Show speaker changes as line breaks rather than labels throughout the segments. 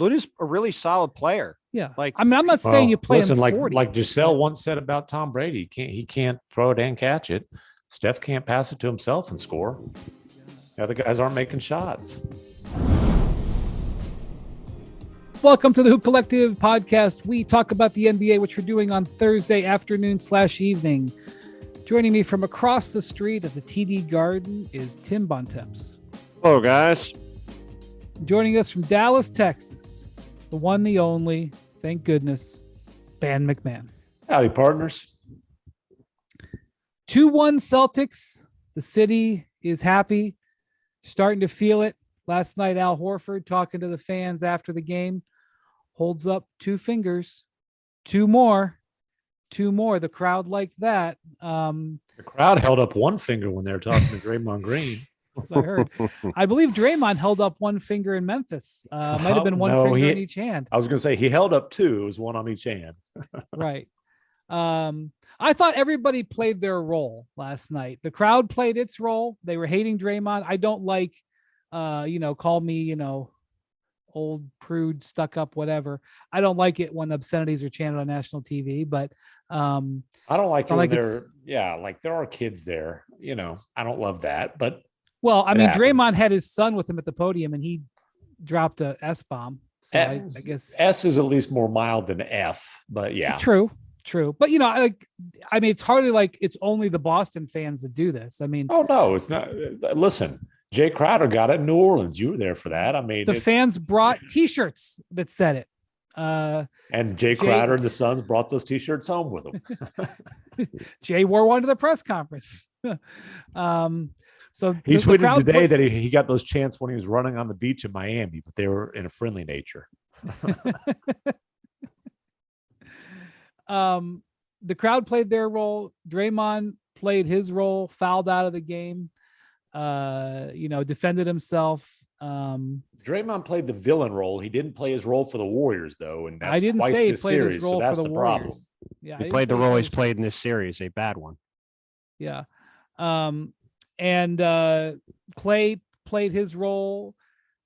Luda's a really solid player.
Yeah.
Like,
I mean, I'm not saying you play him 40.
like Giselle once said about Tom Brady, he can't throw it and catch it. Steph can't pass it to himself and score. The other guys aren't making shots.
Welcome to the Hoop Collective podcast. We talk about the NBA, which we're doing on Thursday afternoon/evening. Joining me from across the street at the TD Garden is Tim Bontemps.
hello, guys.
Joining us from Dallas, Texas, the one, the only, thank goodness, Ben MacMahon.
Howdy, partners.
2-1 Celtics. The city is happy, starting to feel it. Last night, Al Horford talking to the fans after the game, holds up 2 fingers, 2 more. The crowd liked that.
The crowd held up 1 finger when they were talking to Draymond Green.
I heard. I believe Draymond held up 1 finger in Memphis. Might have been one finger in each hand.
I was going to say he held up 2. It was 1 on each hand.
Right. I thought everybody played their role last night. The crowd played its role. They were hating Draymond. I don't like, call me, old prude, stuck up, whatever. I don't like it when obscenities are chanted on national TV, but
I don't like it when there are kids there. I don't love that, but
well, I mean, Draymond had his son with him at the podium and he dropped a S-bomb. So I guess
S is at least more mild than F, but yeah.
True. But it's hardly like it's only the Boston fans that do this. I mean,
oh no, it's not. Listen, Jay Crowder got it in New Orleans. You were there for that. I mean,
the fans brought T-shirts that said it.
And Jay Crowder and the Suns brought those T-shirts home with them.
Jay wore one to the press conference. So
he tweeted today that he got those chants when he was running on the beach in Miami, but they were in a friendly nature.
The crowd played their role. Draymond played his role, fouled out of the game, defended himself.
Draymond played the villain role. He didn't play his role for the Warriors, though, and that's
I didn't
twice
say he
this
played
series,
his role
so that's
for the
problem.
Warriors. Yeah,
he played the role he's played in this series, a bad one.
Yeah. And Clay played his role,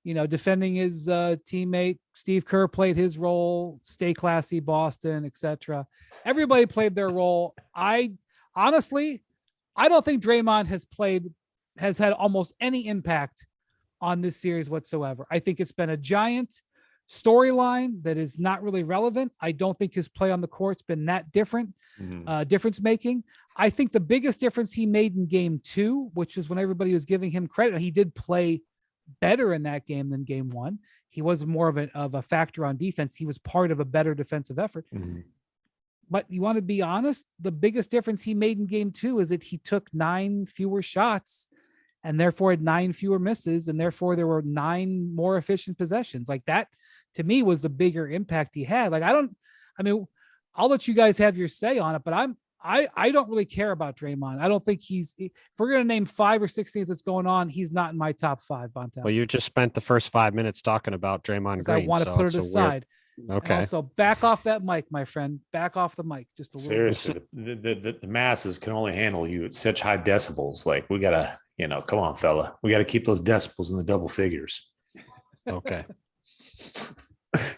defending his teammate. Steve Kerr played his role, stay classy, Boston, etc. Everybody played their role. I don't think Draymond has had almost any impact on this series whatsoever. I think it's been a giant storyline that is not really relevant. I don't think his play on the court's been that different, difference making. I think the biggest difference he made in game 2, which is when everybody was giving him credit, he did play better in that game than game 1. He was more of a factor on defense. He was part of a better defensive effort.
Mm-hmm.
But you want to be honest, the biggest difference he made in game 2 is that he took 9 fewer shots and therefore had 9 fewer misses. And therefore there were 9 more efficient possessions. Like that to me was the bigger impact he had. I'll let you guys have your say on it, but I don't really care about Draymond. I don't think if we're going to name 5 or 6 things that's going on, he's not in my top 5, Bontemps.
Well, you just spent the first 5 minutes talking about Draymond Green.
I want to put it aside.
Okay.
So back off that mic, my friend. Back off the mic just a little
Seriously, the masses can only handle you at such high decibels. Like we got to, come on, fella. We got to keep those decibels in the double figures.
Okay.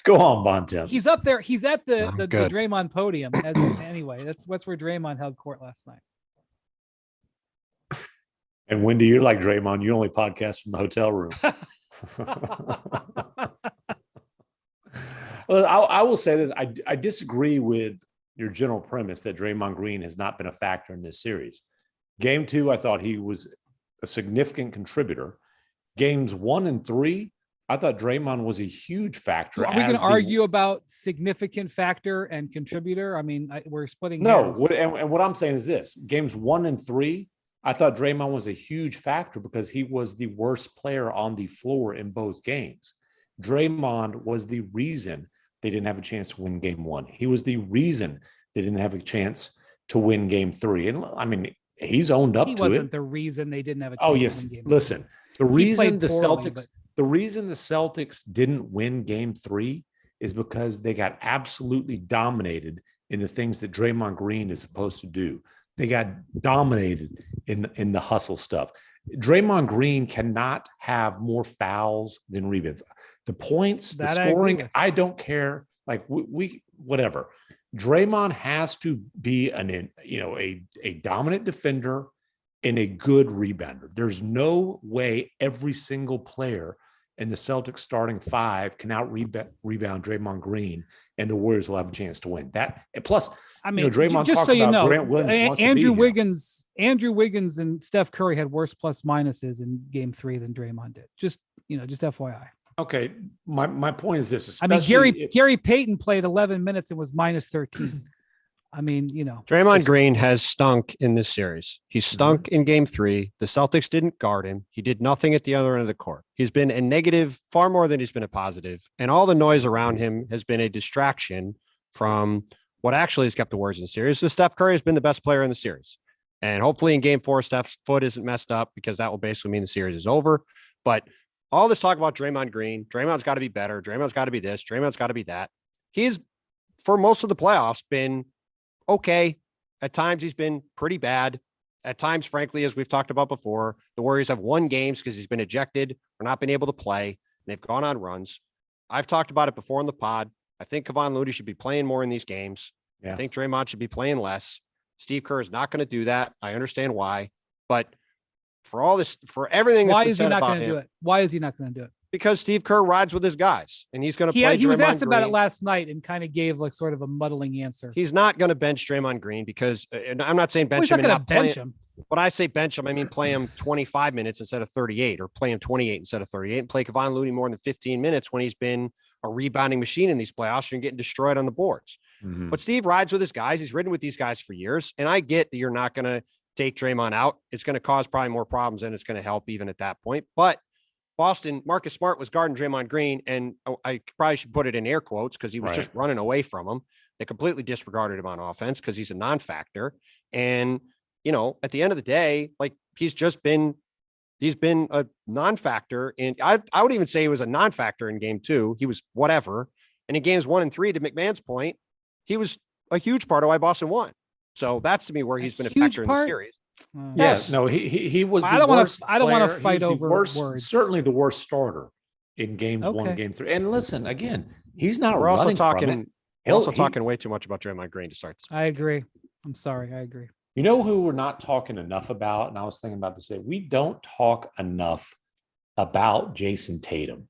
Go on, Bontemps.
He's up there. He's at the Draymond podium. Anyway, that's where Draymond held court last night.
And Wendy, you're like Draymond. You only podcast from the hotel room. Well, I will say this. I disagree with your general premise that Draymond Green has not been a factor in this series. Game 2, I thought he was a significant contributor. Games 1 and 3, I thought Draymond was a huge factor.
Are we going to argue about significant factor and contributor? I mean, we're splitting.
No, what I'm saying is this: games 1 and 3, I thought Draymond was a huge factor because he was the worst player on the floor in both games. Draymond was the reason they didn't have a chance to win game 1. He was the reason they didn't have a chance to win game 3. And I mean, he's owned up to it. He wasn't
the reason they didn't have a chance.
Oh, yes.
To win game
Listen, the reason the
poorly,
Celtics didn't win game 3 is because they got absolutely dominated in the things that Draymond Green is supposed to do. They got dominated in the hustle stuff. Draymond Green cannot have more fouls than rebounds. The points, the
That I agree
scoring,
with.
I don't care. Like we whatever. Draymond has to be a dominant defender and a good rebounder. There's no way every single player in the Celtics starting five can out rebound Draymond Green, and the Warriors will have a chance to win. That plus,
I mean,
Draymond
just
talked
so you
about
know,
Grant Williams wants to be
Andrew
here.
Wiggins and Steph Curry had worse plus minuses in Game 3 than Draymond did. Just FYI.
Okay, my point is this.
I mean, Gary Payton played 11 minutes and was minus 13. I mean,
Draymond Green has stunk in this series. He stunk in Game 3. The Celtics didn't guard him. He did nothing at the other end of the court. He's been a negative far more than he's been a positive, and all the noise around him has been a distraction from what actually has kept the Warriors in the series. So Steph Curry has been the best player in the series, and hopefully in Game 4, Steph's foot isn't messed up, because that will basically mean the series is over. But all this talk about Draymond Green, Draymond's got to be better. Draymond's got to be this. Draymond's got to be that. He's, for most of the playoffs, been okay. At times he's been pretty bad. At times, frankly, as we've talked about before, the Warriors have won games because he's been ejected or not been able to play, and they've gone on runs. I've talked about it before on the pod. I think Kevon Looney should be playing more in these games. Yeah. I think Draymond should be playing less. Steve Kerr is not going to do that. I understand why, but for all this, for everything,
why is he not going to do it? Why is he not going to do it?
Because Steve Kerr rides with his guys, and he's going to play.
He was asked about it last night and kind of gave like sort of a muddling answer.
He's not going to bench Draymond Green because, and I'm not saying bench him.
He's not going to bench him.
When I say bench him, I mean play him 25 minutes instead of 38, or play him 28 instead of 38, and play Kevon Looney more than 15 minutes when he's been a rebounding machine in these playoffs and getting destroyed on the boards. Mm-hmm. But Steve rides with his guys. He's ridden with these guys for years, and I get that you're not going to take Draymond out. It's going to cause probably more problems than it's going to help even at that point. But Boston, Marcus Smart was guarding Draymond Green, and I probably should put it in air quotes because he was just running away from him. They completely disregarded him on offense because he's a non-factor. And, at the end of the day, like he's been a non-factor. And I would even say he was a non-factor in Game 2. He was whatever. And in Games 1 and 3, to McMahon's point, he was a huge part of why Boston won. So that's to me where he's been a factor in the series.
Yes, no, he was.
I don't want to fight over words.
Certainly the worst starter in Games 1 and Game 3. And listen, again, he's not.
We're also talking. Talking way too much about Draymond Green to start this.
I agree. I'm sorry. I agree.
You know who we're not talking enough about, and I was thinking about this today. We don't talk enough about Jayson Tatum.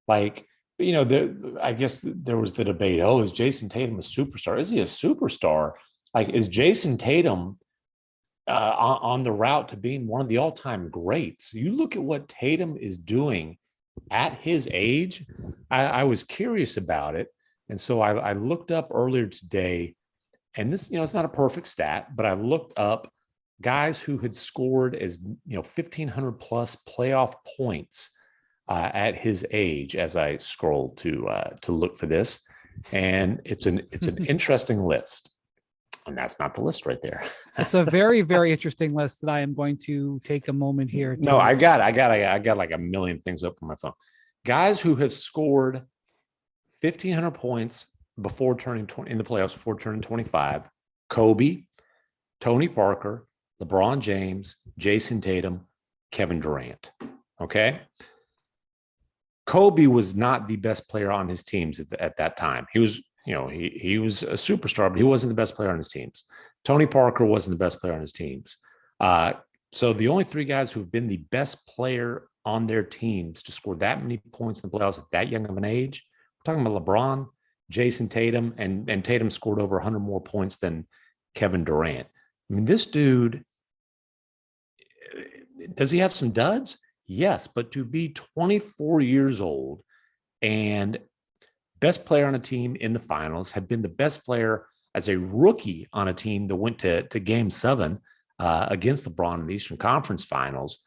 Like, I guess there was the debate. Oh, is Jayson Tatum a superstar? Is he a superstar? Like, is Jayson Tatum on the route to being one of the all-time greats? You look at what Tatum is doing at his age. I was curious about it, and so I looked up earlier today, and this, it's not a perfect stat, but I looked up guys who had scored as 1,500 plus playoff points at his age. As I scrolled to look for this, and it's an interesting list. And that's not the list right there.
It's a very, very interesting list that I am going to take a moment here.
No, I got like a million things up on my phone. Guys who have scored 1,500 points before turning 20 in the playoffs, before turning 25: Kobe, Tony Parker, LeBron James, Jayson Tatum, Kevin Durant. Okay. Kobe was not the best player on his teams at that time. He was, he was a superstar, but he wasn't the best player on his teams. Tony Parker wasn't the best player on his teams. So the only three guys who've been the best player on their teams to score that many points in the playoffs at that young of an age, we're talking about LeBron, Jayson Tatum, and Tatum scored over 100 more points than Kevin Durant. I mean, this dude, does he have some duds? Yes, but to be 24 years old and best player on a team in the finals, had been the best player as a rookie on a team that went to Game 7 against LeBron in the Eastern Conference Finals.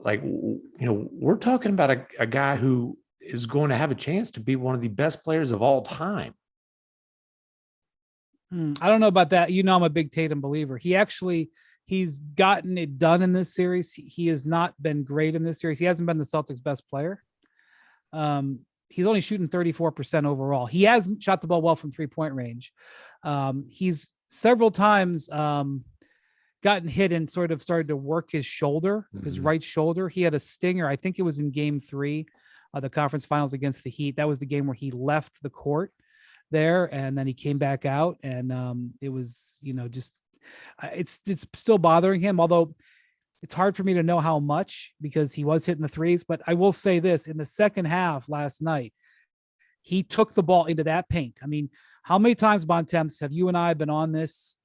Like, we're talking about a guy who is going to have a chance to be one of the best players of all time.
I don't know about that. I'm a big Tatum believer. He's gotten it done in this series. He has not been great in this series. He hasn't been the Celtics' best player. He's only shooting 34% overall. He has shot the ball well from 3-point range. He's several times gotten hit and sort of started to work his shoulder, his right shoulder. He had a stinger. I think it was in game 3 of the conference finals against the Heat. That was the game where he left the court there, and then he came back out, and it was, just it's still bothering him, although it's hard for me to know how much because he was hitting the threes. But I will say this, in the second half last night, he took the ball into that paint. I mean, how many times, Bontemps, have you and I been on this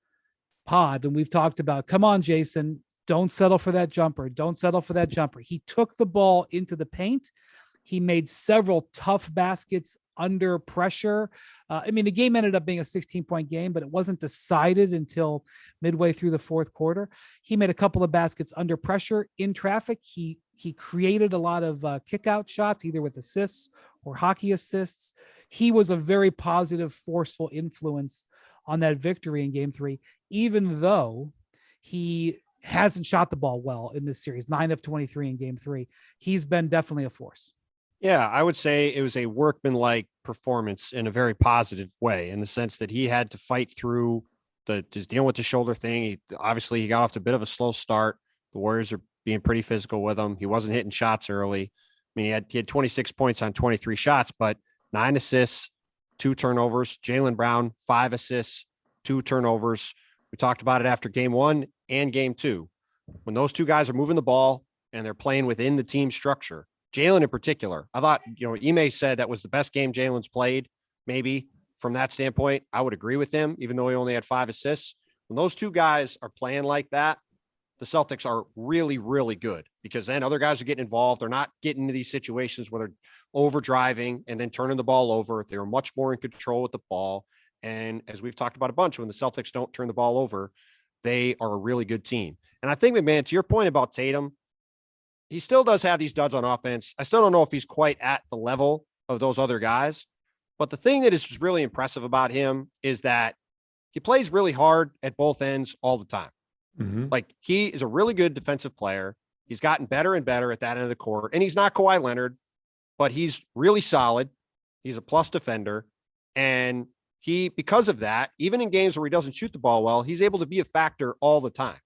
pod and we've talked about, come on, Jayson, don't settle for that jumper. Don't settle for that jumper. He took the ball into the paint. He made several tough baskets under pressure. The game ended up being a 16-point game, but it wasn't decided until midway through the fourth quarter. He made a couple of baskets under pressure in traffic. He created a lot of kick-out shots, either with assists or hockey assists. He was a very positive, forceful influence on that victory in game 3, even though he hasn't shot the ball well in this series, 9 of 23 in game 3. He's been definitely a force.
Yeah, I would say it was a workmanlike performance in a very positive way, in the sense that he had to fight through just dealing with the shoulder thing. He got off to a bit of a slow start. The Warriors are being pretty physical with him. He wasn't hitting shots early. I mean, he had 26 points on 23 shots, but 9 assists, 2 turnovers. Jaylen Brown, 5 assists, 2 turnovers. We talked about it after game 1 and game 2. When those two guys are moving the ball and they're playing within the team structure, Jaylen in particular, I thought, Ime said that was the best game Jaylen's played, maybe from that standpoint. I would agree with him, even though he only had 5 assists. When those two guys are playing like that, the Celtics are really, really good, because then other guys are getting involved. They're not getting into these situations where they're over driving and then turning the ball over. They're much more in control with the ball. And as we've talked about a bunch, when the Celtics don't turn the ball over, they are a really good team. And I think, MacMahon, to your point about Tatum, he still does have these duds on offense. I still don't know if he's quite at the level of those other guys. But the thing that is really impressive about him is that he plays really hard at both ends all the time.
Mm-hmm.
Like, he is a really good defensive player. He's gotten better and better at that end of the court. And he's not Kawhi Leonard, but he's really solid. He's a plus defender. And because of that, even in games where he doesn't shoot the ball well, he's able to be a factor all the time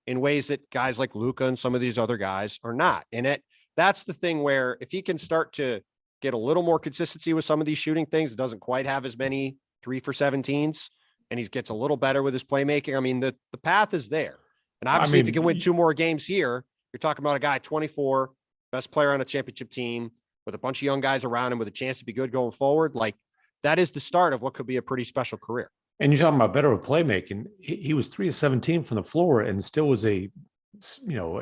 in ways that guys like Luka and some of these other guys are not. And that's the thing where if he can start to get a little more consistency with some of these shooting things, it doesn't quite have as many 3 for 17s, and he gets a little better with his playmaking. I mean, the path is there. And obviously, if he can win 2 more games here, you're talking about a guy 24, best player on a championship team with a bunch of young guys around him with a chance to be good going forward. Like, that is the start of what could be a pretty special career.
And you're talking about better with playmaking. He was 3 of 17 from the floor and still was a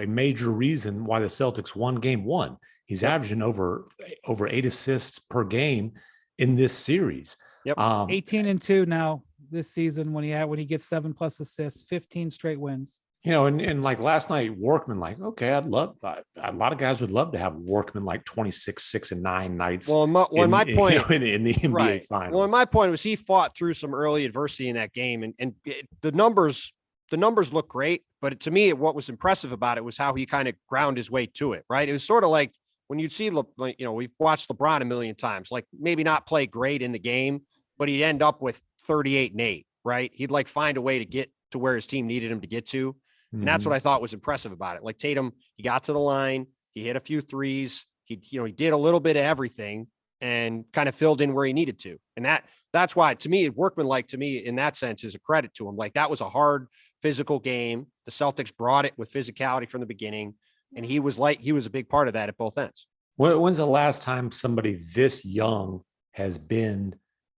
major reason why the Celtics won game 1. He's averaging over 8 assists per game in this series.
Yep.
18-2 now this season when he gets 7+ assists, 15 straight wins.
And like last night, Workman, like, okay, a lot of guys would love to have Workman like 26, 6 and 9 nights.
Well, my point
in the NBA finals.
Well, and my point was he fought through some early adversity in that game, and the numbers look great, but to me, what was impressive about it was how he kind of ground his way to it. Right, it was sort of like when you see, we've watched LeBron a million times, like maybe not play great in the game, but he'd end up with 38 and 8. Right, he'd like find a way to get to where his team needed him to get to. And that's what I thought was impressive about it. Like Tatum, he got to the line, he hit a few threes, he did a little bit of everything and kind of filled in where he needed to. And that's why, to me, workmanlike to me in that sense is a credit to him. Like, that was a hard physical game. The Celtics brought it with physicality from the beginning, and he was a big part of that at both ends.
When's the last time somebody this young has been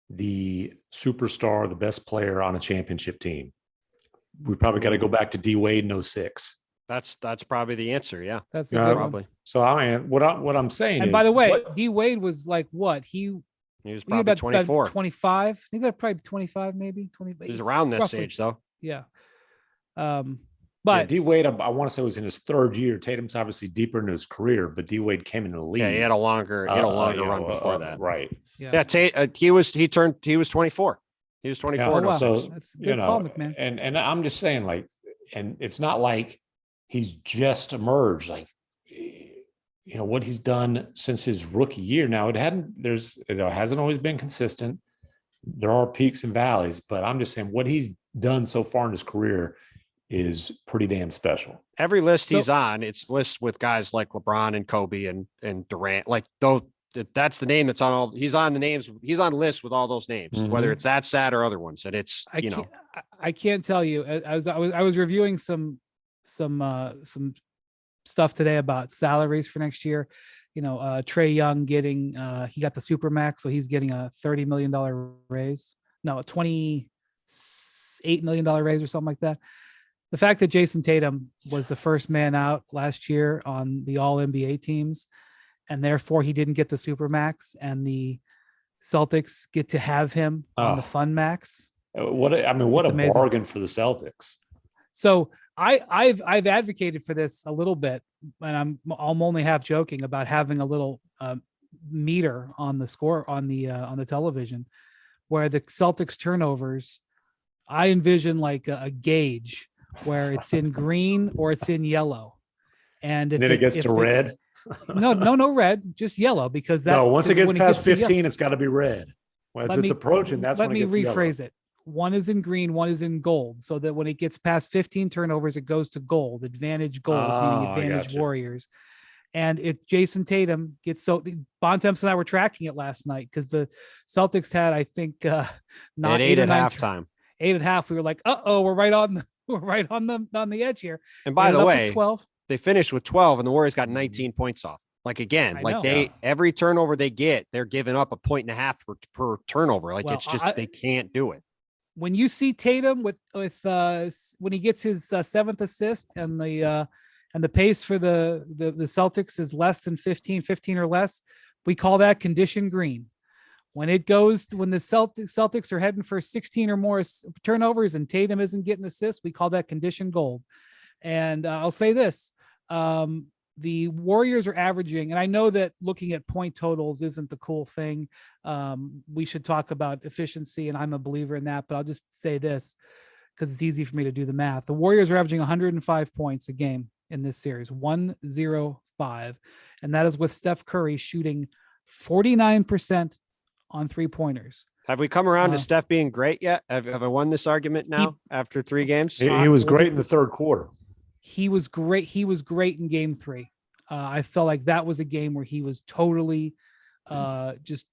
the superstar, the best player on a championship team? We probably got to go back to D Wade in 06.
That's probably the answer. Yeah,
that's
probably.
So I mean, what I'm saying.
And by the way, D Wade was like what
he was probably about 24,
25. I think about probably 25, maybe 20.
He's around this age though.
Yeah. But
D Wade, I want to say, was in his 3rd year. Tatum's obviously deeper into his career, but D Wade came into the league.
Yeah, he had a longer run before that.
Right.
Yeah. He was 24. He was 24.
Yeah. Wow.
So,
that's a good call, MacMahon.
And I'm just saying, like, and it's not like he's just emerged. Like, what he's done since his rookie year. Now, it hasn't always been consistent. There are peaks and valleys, but I'm just saying what he's done so far in his career is pretty damn special.
Every list he's on, it's lists with guys like LeBron and Kobe and Durant. Like those, that's the name that's on all. He's on the names. He's on lists with all those names, whether it's that sad or other ones. And it's
I can't tell you. I was reviewing some stuff today about salaries for next year. Trae Young getting he got the Supermax, so he's getting a $30 million raise. No, a $28 million raise or something like that. The fact that Jayson Tatum was the first man out last year on the All NBA teams, and therefore he didn't get the Supermax, and the Celtics get to have him on the Fun Max.
What a bargain for the Celtics.
So I've advocated for this a little bit, and I'm only half joking about having a little meter on the score on the television, where the Celtics turnovers, I envision like a gauge where it's in green or it's in yellow, and if
then it gets to red.
No red, just yellow, because
once it gets past 15, it's got to be red. As it's approaching, that's when it gets
yellow. Let me rephrase it. One is in green, one is in gold, so that when it gets past 15 turnovers, it goes to gold. Advantage gold, meaning advantage Warriors. And if Jayson Tatum gets Bontemps and I were tracking it last night because the Celtics had, I think, not
8 at halftime.
8 at half. We were like, we're right on the edge here.
And by the way, 12. They finished with 12, and the Warriors got 19 points off. Like again, every turnover they get, they're giving up 1.5 per turnover. Like it's just they can't do it.
When you see Tatum with when he gets his 7th assist and the pace for the Celtics is less than 15 or less, we call that condition green. When the Celtics are heading for 16 or more turnovers and Tatum isn't getting assists, we call that condition gold. And I'll say this, the Warriors are averaging, and I know that looking at point totals isn't the cool thing. We should talk about efficiency, and I'm a believer in that, but I'll just say this because it's easy for me to do the math. The Warriors are averaging 105 points a game in this series, 105. And that is with Steph Curry shooting 49% on 3-pointers.
Have we come around to Steph being great yet? Have I won this argument now after 3 games?
He was great in the third quarter.
He was great. He was great in game 3. I felt like that was a game where he was totally just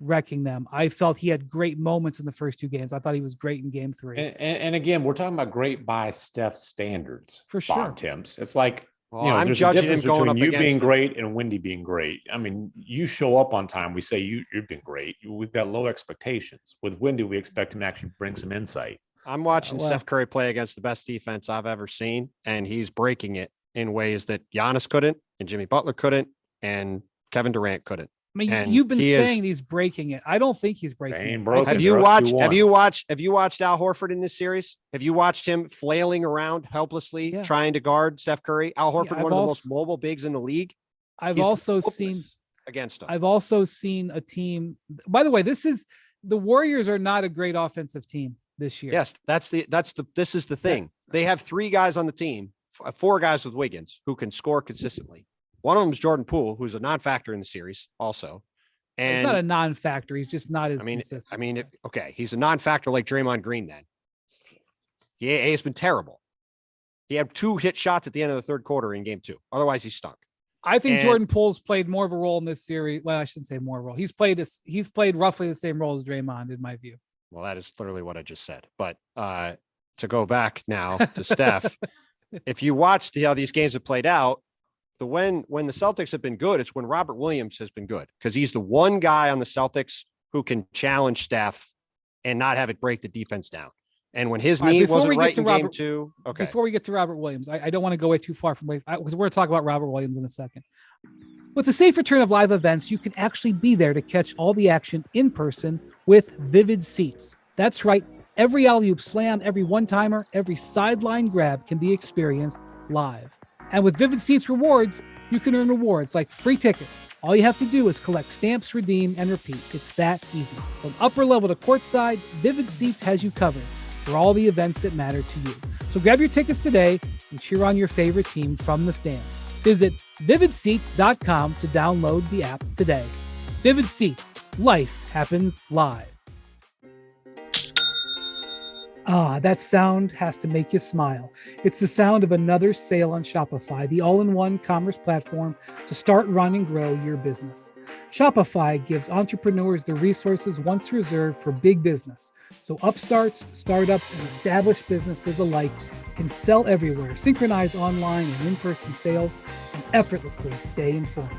wrecking them. I felt he had great moments in the first 2 games. I thought he was great in game 3.
And again, we're talking about great by Steph's standards.
For sure.
Bontemps. It's like,
I'm
there's
judging
a difference
him going
between
up
you being great and Windy being great. I mean, you show up on time. We say you've been great. We've got low expectations. With Windy, we expect him to actually bring some insight.
I'm watching Steph Curry play against the best defense I've ever seen, and he's breaking it in ways that Giannis couldn't, and Jimmy Butler couldn't, and Kevin Durant couldn't.
I mean, you've been saying he's breaking it. I don't think he's breaking it.
Have you watched Al Horford in this series? Have you watched him flailing around helplessly trying to guard Steph Curry? Al Horford, one of the most mobile bigs in the league.
I've also seen
against him.
I've also seen a team. By the way, the Warriors are not a great offensive team this year.
Yes, this is the thing. They have 3 guys on the team, 4 guys with Wiggins who can score consistently. One of them is Jordan Poole, who's a non-factor in the series also. And
he's not a non-factor. He's just not as consistent.
I mean, he's a non-factor like Draymond Green then. Yeah, he's been terrible. He had 2 hit shots at the end of the third quarter in game 2. Otherwise, he stunk.
I think Jordan Poole's played more of a role in this series. Well, I shouldn't say more of a role. He's played roughly the same role as Draymond, in my view.
Well, that is literally what I just said. But to go back now to Steph, if you watched how these games have played out, when the Celtics have been good, it's when Robert Williams has been good because he's the one guy on the Celtics who can challenge Steph and not have it break the defense down. And when his knee wasn't right in game 2. Okay.
Before we get to Robert Williams, I don't want to go way too far from because we're going to talk about Robert Williams in a second. With the safe return of live events, you can actually be there to catch all the action in person with Vivid Seats. That's right. Every alley-oop slam, every one-timer, every sideline grab can be experienced live. And with Vivid Seats rewards, you can earn rewards like free tickets. All you have to do is collect stamps, redeem, and repeat. It's that easy. From upper level to courtside, Vivid Seats has you covered for all the events that matter to you. So grab your tickets today and cheer on your favorite team from the stands. Visit vividseats.com to download the app today. Vivid Seats. Life happens live. Ah, that sound has to make you smile. It's the sound of another sale on Shopify, the all-in-one commerce platform to start, run, and grow your business. Shopify gives entrepreneurs the resources once reserved for big business, so upstarts, startups, and established businesses alike can sell everywhere, synchronize online and in-person sales, and effortlessly stay informed.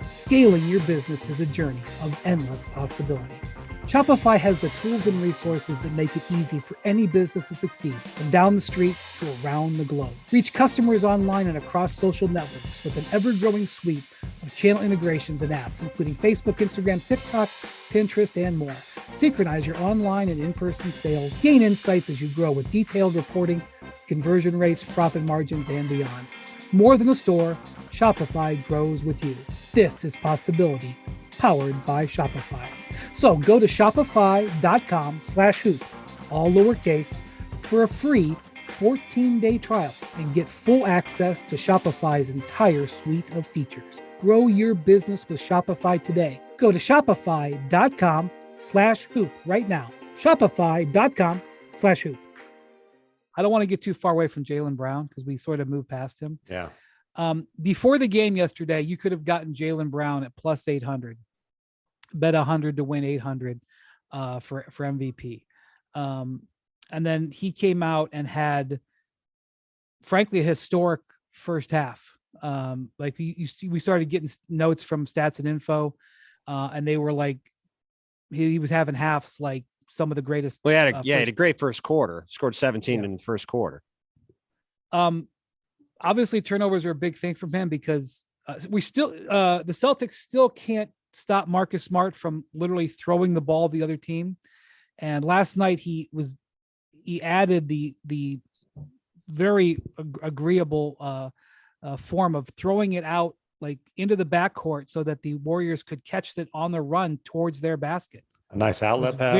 Scaling your business is a journey of endless possibility. Shopify has the tools and resources that make it easy for any business to succeed, from down the street to around the globe. Reach customers online and across social networks with an ever-growing suite of channel integrations and apps, including Facebook, Instagram, TikTok, Pinterest, and more. Synchronize your online and in-person sales. Gain insights as you grow with detailed reporting, conversion rates, profit margins, and beyond. More than a store, Shopify grows with you. This is Possibility, powered by Shopify. So go to shopify.com/hoop, all lowercase, for a free 14-day trial and get full access to Shopify's entire suite of features. Grow your business with Shopify today. Go to shopify.com/hoop right now. Shopify.com/hoop. I don't want to get too far away from Jaylen Brown because we sort of moved past him.
Yeah.
Before the game yesterday, you could have gotten Jaylen Brown at plus 800. Bet 100 to win 800 for MVP. And then he came out and had, frankly, a historic first half. Like we started getting notes from Stats and Info, and they were like, he was having halves like some of the greatest.
Well, he had a great first quarter. Scored 17 in the first quarter.
Obviously, turnovers are a big thing from him because the Celtics still can't stop Marcus Smart from literally throwing the ball to the other team. And last night he added the very agreeable form of throwing it out like into the backcourt so that the Warriors could catch it on the run towards their basket.
A nice outlet pass.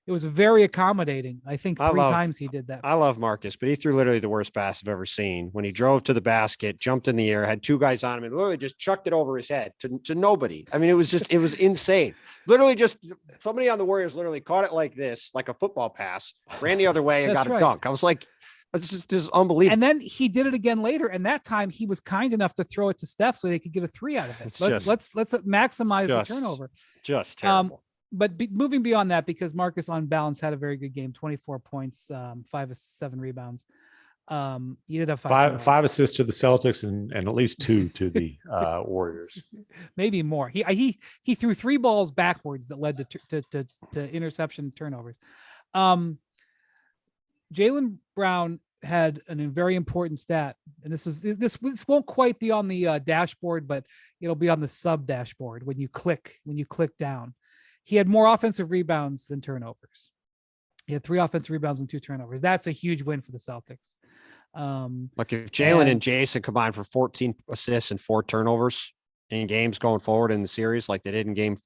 It was very accommodating. I think three times he did that.
I love Marcus, but he threw literally the worst pass I've ever seen. When he drove to the basket, jumped in the air, had two guys on him, and literally just chucked it over his head to nobody. I mean, it was insane. Literally just somebody on the Warriors literally caught it like this, like a football pass, ran the other way and got a dunk. I was like, this is unbelievable.
And then he did it again later. And that time he was kind enough to throw it to Steph so they could get a 3 out of it. Let's maximize the turnover.
Just terrible.
But moving beyond that, because Marcus on balance had a very good game, 24 points, 5 of 7 rebounds. He did have
five assists to the Celtics and at least 2 to the Warriors.
Maybe more. He threw 3 balls backwards that led to interception turnovers. Jaylen Brown had a very important stat, and this won't quite be on the dashboard, but it'll be on the sub dashboard when you click down. He had more offensive rebounds than turnovers. He had 3 offensive rebounds and 2 turnovers. That's a huge win for the Celtics.
Like if Jaylen and Jayson combined for 14 assists and 4 turnovers in games going forward in the series, like they did in game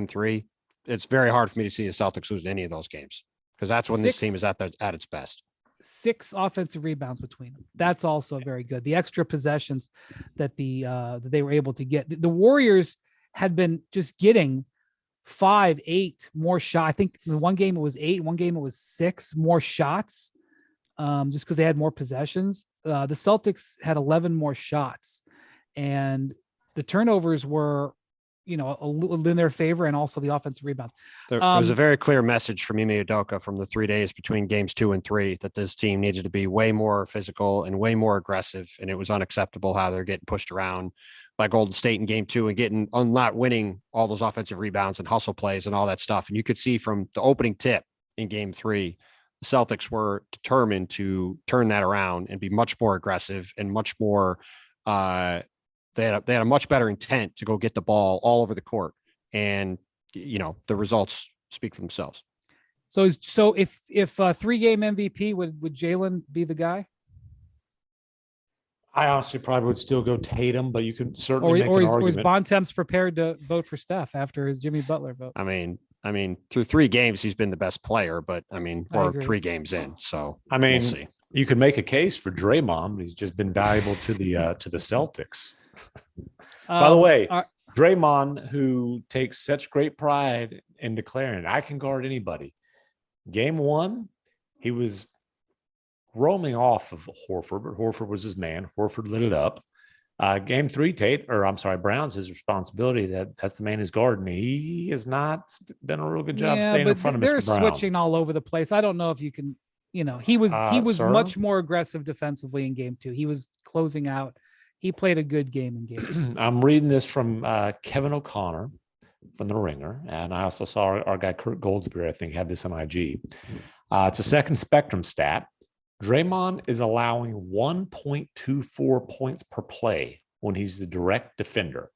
3, it's very hard for me to see the Celtics lose any of those games because that's when this team is at its best.
6 offensive rebounds between them. That's also very good. The extra possessions that that they were able to get. The Warriors had been just getting 5, 8 more shots. I think in one game it was 8, one game it was 6 more shots, just because they had more possessions. The Celtics had 11 more shots, and the turnovers were, a little in their favor, and also the offensive rebounds.
There was a very clear message from Ime Udoka from the 3 days between games 2 and 3 that this team needed to be way more physical and way more aggressive, and it was unacceptable how they're getting pushed around by Golden State in game 2 and not winning all those offensive rebounds and hustle plays and all that stuff. And you could see from the opening tip in game 3, the Celtics were determined to turn that around and be much more aggressive and much more, they had a much better intent to go get the ball all over the court. And, the results speak for themselves.
So if 3-game MVP, would Jaylen be the guy?
I honestly probably would still go Tatum, but you can certainly make an argument.
Or is Bontemps prepared to vote for Steph after his Jimmy Butler vote?
I mean, through 3 games, he's been the best player, but we're 3 games in. So we'll see.
You could make a case for Draymond. He's just been valuable to the Celtics. By the way, Draymond, who takes such great pride in declaring, I can guard anybody. Game 1, He was roaming off of Horford, but Horford was his man. Horford lit it up. Game 3, Brown's his responsibility. That's the man who's guarding. He has not done a real good job staying in front of Mr. Brown.
They're switching all over the place. I don't know if you can, he was much more aggressive defensively in game 2. He was closing out. He played a good game in game 2.
I'm reading this from Kevin O'Connor from The Ringer, and I also saw our guy Kurt Goldsberry, I think, had this on IG. It's a second spectrum stat. Draymond is allowing 1.24 points per play when he's the direct defender.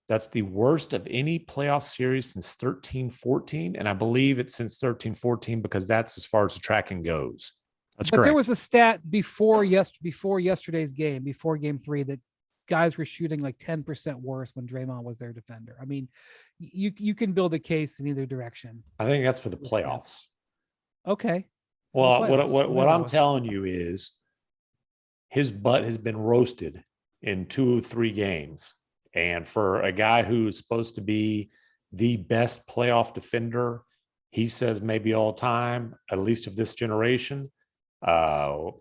That's the worst of any playoff series since 13-14, and I believe it's since 13-14 because that's as far as the tracking goes.
That's
but
correct.
There was a stat before yesterday's game, before game 3, that guys were shooting like 10% worse when Draymond was their defender. I mean, you can build a case in either direction.
I think that's for the playoffs.
Okay.
Well, what I'm telling you is his butt has been roasted in 2 or 3 games. And for a guy who's supposed to be the best playoff defender, he says maybe all time, at least of this generation, time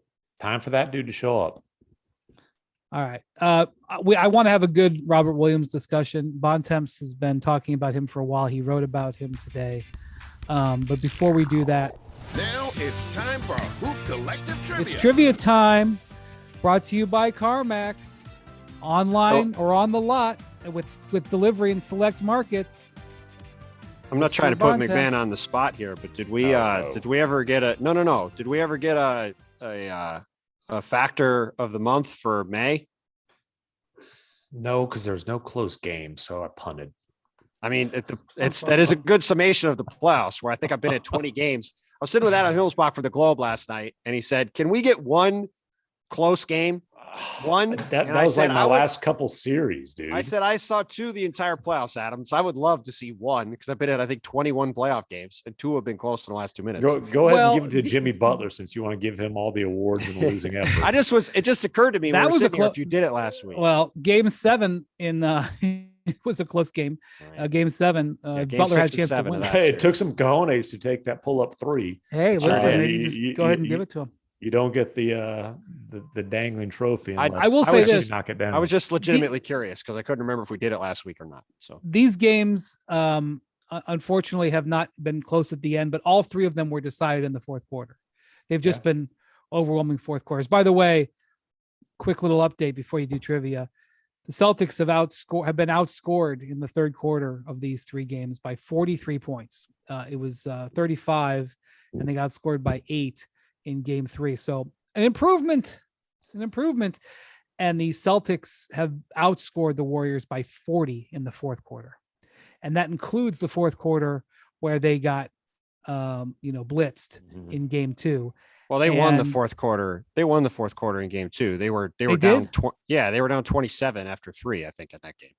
for that dude to show up.
All right. I want to have a good Robert Williams discussion. Bontemps has been talking about him for a while. He wrote about him today. But before we do that,
now it's time for Hoop Collective Trivia.
It's trivia time, brought to you by CarMax, online or on the lot with delivery in select markets.
I'm not trying to put McMahon on the spot here, but did we ever get a no? Did we ever get a factor of the month for May?
No, because there's no close game, so I punted.
I mean, that is a good summation of the playoffs, where I think I've been at 20 games. I was sitting with Adam Hillsbach for the Globe last night, and he said, "Can we get one close game?" One.
That was like my last couple series, dude.
I said I saw 2 the entire playoffs, Adam. So I would love to see 1, because I've been at, I think, 21 playoff games, and 2 have been close in the last 2 minutes.
Go ahead and give it to Jimmy Butler, since you want to give him all the awards in the losing effort.
It just occurred to me
that was
if you did it last week.
Well, game 7 in it was a close game. Game 7,
game
Butler had a chance to win.
Hey, it took some cojones to take that pull-up 3.
Hey, listen, go ahead and give it to him.
You don't get the dangling trophy.
I will say this:
knock it down.
I was just legitimately curious, because I couldn't remember if we did it last week or not. So
these games, unfortunately, have not been close at the end, but all 3 of them were decided in the fourth quarter. They've just been overwhelming fourth quarters. By the way, quick little update before you do trivia: the Celtics have been outscored in the third quarter of these 3 games by 43 points. It was 35, and they got scored by 8 in game 3. So an improvement. And the Celtics have outscored the Warriors by 40 in the fourth quarter. And that includes the fourth quarter where they got, blitzed in game 2.
Well, they won the fourth quarter. They won the fourth quarter in game 2. They were down. They were down 27 after 3, I think, in that game.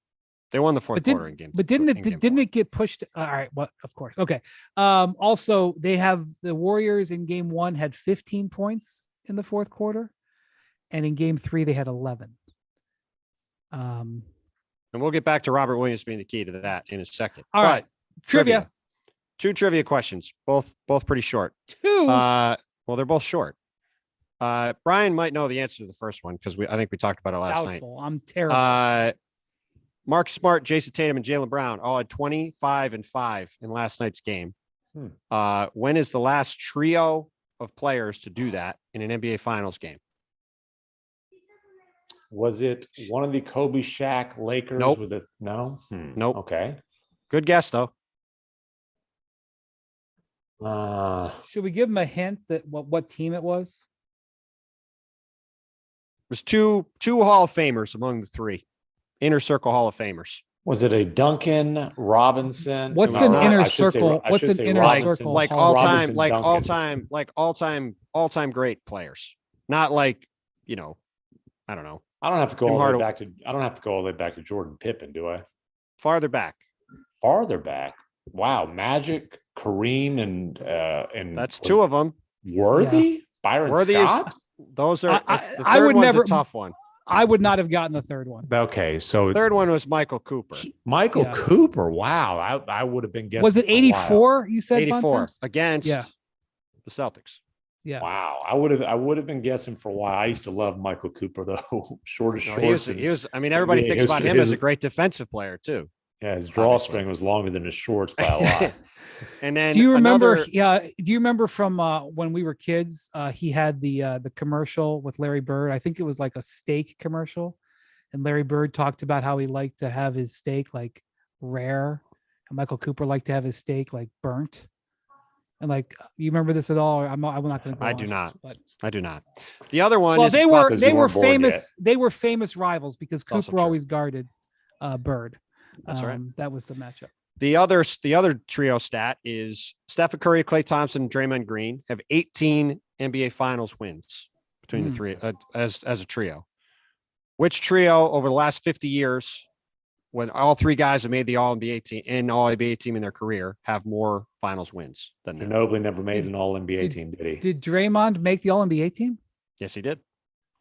They won the fourth quarter in game.
But didn't it get pushed? All right. Well, of course. Okay. Also, they have the Warriors in game 1 had 15 points in the fourth quarter, and in game 3 they had 11.
And we'll get back to Robert Williams being the key to that in a second.
All right. Trivia.
2 trivia questions, both pretty short.
2.
Well, they're both short. Brian might know the answer to the first one, because I think we talked about it last night.
I'm terrible.
Mark Smart, Jayson Tatum, and Jaylen Brown all had 25 and 5 in last night's game. When is the last trio of players to do that in an NBA Finals game?
Was it one of the Kobe Shaq Lakers?
Nope.
No?
Nope.
Okay.
Good guess, though.
Should we give him a hint that what team it was?
There's two Hall of Famers among the 3. Inner Circle Hall of Famers.
Was it a Duncan Robinson?
What's an inner circle? What's an inner circle?
Like all time great players. Not like, I don't know.
I don't have to go all the way back to. I don't have to go all the way back to Jordan Pippen, do I?
Farther back. Wow, Magic, Kareem, and that's 2 of them.
Worthy, Byron Scott.
Those are. I would never. A tough one.
I would not have gotten the third one.
Okay, so
third one was Michael Cooper.
Cooper. Wow, I would have been guessing.
Was it 84? You said
84 against the Celtics.
Yeah.
Wow. I would have been guessing for a while. I used to love Michael Cooper though. Shortest
No,
shorts.
he was. I mean, everybody thinks about him as a great defensive player too.
Yeah, his drawstring was longer than his shorts by a lot.
And then
do you remember? Yeah. Do you remember from when we were kids? He had the commercial with Larry Bird. I think it was like a steak commercial, and Larry Bird talked about how he liked to have his steak like rare, and Michael Cooper liked to have his steak like burnt. And like, you remember this at all? I'm not going to.
I do not. But I do not. The other one.
Well,
is
they were famous. They were famous rivals because Cooper always guarded Bird.
That's right.
That was the matchup.
The other trio stat is Steph Curry, Klay Thompson, and Draymond Green have 18 NBA Finals wins between the three as a trio. Which trio over the last 50 years, when all three guys have made the All-NBA team in their career, have more Finals wins than them?
Ginobili never made an All-NBA team, did he?
Did Draymond make the All-NBA team?
Yes, he did.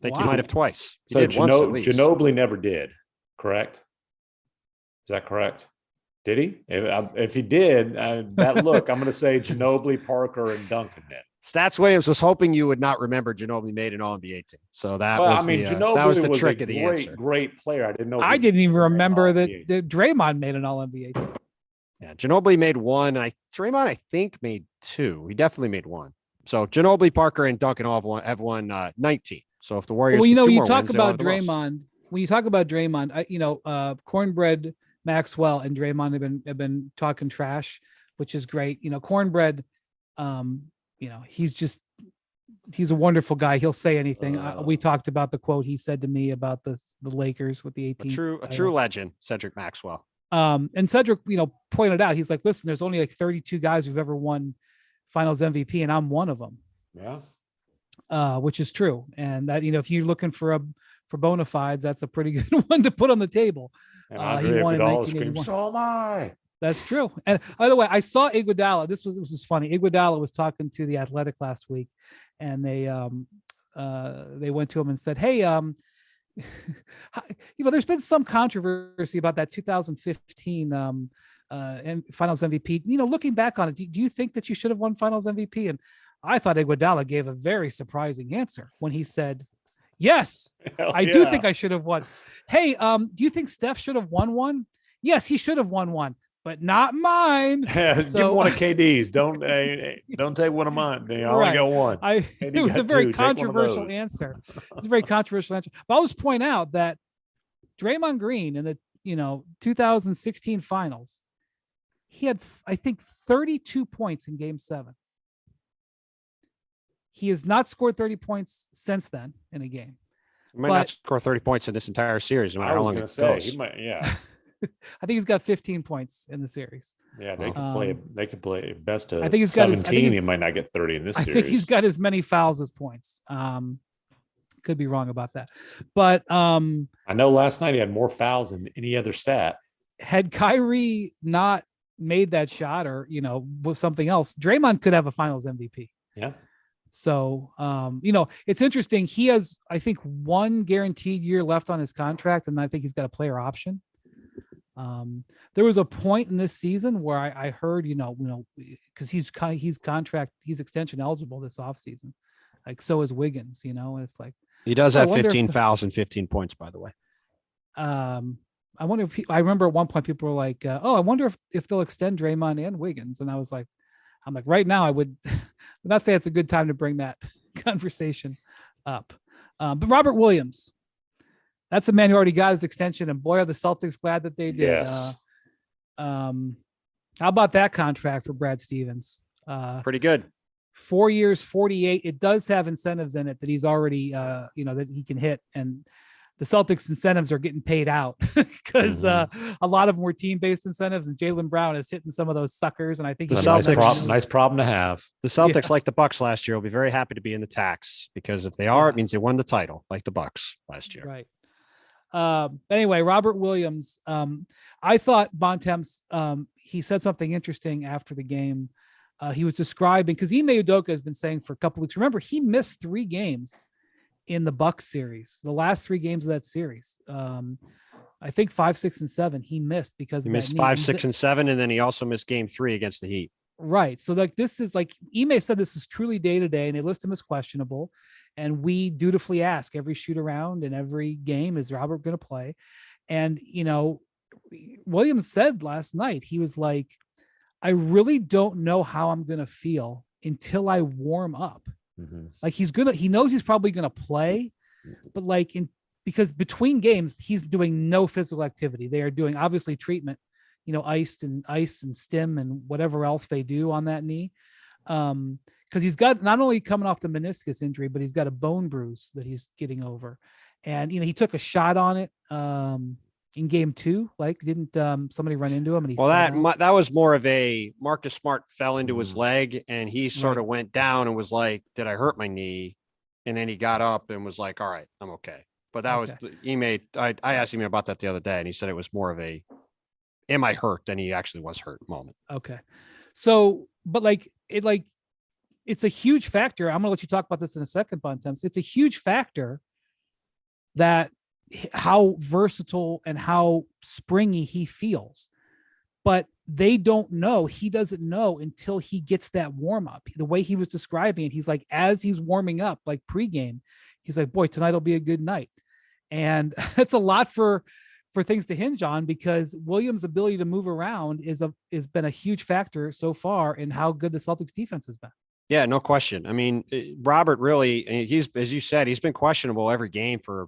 I think he might have twice. He
so
did once at least.
Ginobili never did, correct? Is that correct? Did he? If he did, that look, I'm going to say Ginobili, Parker, and Duncan then.
Stats Williams was hoping you would not remember Ginobili made an All-NBA team. So that was the trick of the answer.
Great player. I didn't know.
I didn't even remember that Draymond made an All-NBA team.
Yeah, Ginobili made one. Draymond, I think, made two. He definitely made one. So Ginobili, Parker, and Duncan all have won 19. So if the Warriors,
well,
when
you talk about Draymond, Cornbread Maxwell and Draymond have been talking trash, which is great. Cornbread, he's a wonderful guy. He'll say anything. We talked about the quote he said to me about the Lakers with the 18.
A true legend, Cedric Maxwell.
And Cedric, pointed out, he's like, listen, there's only like 32 guys who've ever won Finals MVP, and I'm one of them.
Yeah.
Which is true. And that, if you're looking for bona fides, that's a pretty good one to put on the table.
And
he won in 1981.
So am I.
That's true. And by the way, I saw Iguodala. This was funny. Iguodala was talking to The Athletic last week, and they went to him and said, "Hey, there's been some controversy about that 2015 Finals MVP. Looking back on it, do you think that you should have won Finals MVP?" And I thought Iguodala gave a very surprising answer when he said, "Yes, I do think I should have won." Hey, do you think Steph should have won one? Yes, he should have won one, but not mine.
Yeah, give him one of KD's. Don't take one of mine. I only got one.
It was a very controversial answer. It's a very controversial answer. But I'll just point out that Draymond Green in the 2016 Finals, he had I think 32 points in Game 7. He has not scored 30 points since then in a game.
He might not score 30 points in this entire series, no matter how long it goes.
He might, yeah.
I think he's got 15 points in the series.
Yeah, they could play. They could play best of.
I think he's
17. He might not get 30 in this series.
I think he's got as many fouls as points. Could be wrong about that, but
I know last night he had more fouls than any other stat.
Had Kyrie not made that shot, or with something else, Draymond could have a Finals MVP.
Yeah.
So, it's interesting. He has, I think, one guaranteed year left on his contract, and I think he's got a player option. There was a point in this season where I heard, because he's extension eligible this offseason. Like, so is Wiggins, and it's like.
He does have 15 fouls and 15 points, by the way.
I wonder if I remember at one point people were like, I wonder if they'll extend Draymond and Wiggins. And I'm like, right now I would not say it's a good time to bring that conversation up. But Robert Williams, that's a man who already got his extension, and boy, are the Celtics glad that they did.
Yes.
How about that contract for Brad Stevens?
Pretty good.
4 years, 48. It does have incentives in it that he's already, that he can hit. And the Celtics incentives are getting paid out because a lot of them were team-based incentives, and Jaylen Brown is hitting some of those suckers. And I think
the Celtics,
nice problem to have.
The Celtics, like the Bucks last year, will be very happy to be in the tax, because if they are, it means they won the title, like the Bucks last year.
Right. Anyway, Robert Williams, I thought Bontemps, he said something interesting after the game. He was describing, because Ime Udoka has been saying for a couple weeks, remember, he missed 3 games in the Bucks series, the last 3 games of that series. I think 5, 6, and 7 he missed because
he missed 5, 6, and 7, and then he also missed Game 3 against the Heat.
Right. So like this is like Ime said, this is truly day to day, and they list him as questionable. And we dutifully ask every shoot around and every game, is Robert going to play? And Williams said last night, he was like, I really don't know how I'm going to feel until I warm up.
Mm-hmm.
Like he knows he's probably going to play, but like because between games, he's doing no physical activity. They are doing obviously treatment, ice and stim and whatever else they do on that knee. Because he's got not only coming off the meniscus injury, but he's got a bone bruise that he's getting over. And, he took a shot on it in game 2. Like, didn't somebody run into him? And
that was more of a Marcus Smart fell into his leg, and he sort of went down and was like, did I hurt my knee? And then he got up and was like, all right, I'm okay. But that was, I asked him about that the other day, and he said it was more of a, am I hurt, than he actually was hurt moment.
Okay. So, but it's a huge factor. I'm going to let you talk about this in a second, Bontemps. It's a huge factor that how versatile and how springy he feels, but they don't know. He doesn't know until he gets that warm up. The way he was describing it, he's like, as he's warming up, like pregame, he's like, boy, tonight will be a good night. And it's a lot for things to hinge on, because Williams' ability to move around has been a huge factor so far in how good the Celtics defense has been.
Yeah, no question. I mean, Robert really, he's, as you said, he's been questionable every game for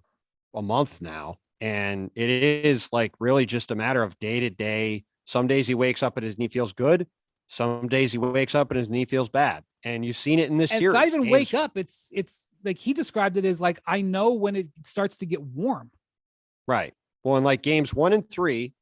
a month now. And it is like really just a matter of day to day. Some days he wakes up and his knee feels good. Some days he wakes up and his knee feels bad. And you've seen it in this series.
It's not even wake up. It's like he described it as like, I know when it starts to get warm.
Right. Well, in like games 1 and 3,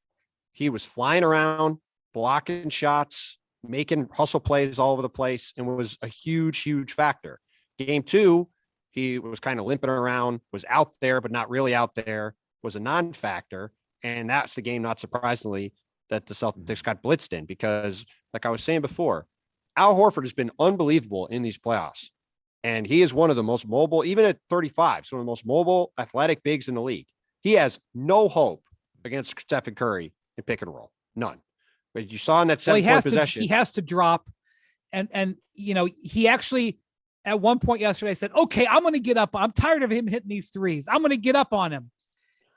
he was flying around, blocking shots, making hustle plays all over the place, and was a huge, huge factor. Game 2, he was kind of limping around, was out there, but not really out there, was a non-factor. And that's the game, not surprisingly, that the Celtics got blitzed in, because like I was saying before, Al Horford has been unbelievable in these playoffs. And he is one of the most mobile, even at 35, so one of the most mobile athletic bigs in the league. He has no hope against Stephen Curry in pick and roll. None. But you saw in that 7-point possession.
He has to drop. And he actually, at one point yesterday, said, okay, I'm going to get up. I'm tired of him hitting these threes. I'm going to get up on him.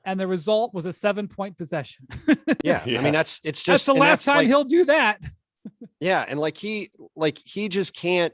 And the result was a 7-point possession.
Yeah. Yes. I mean, that's
the last time he'll do that.
Yeah. And he just can't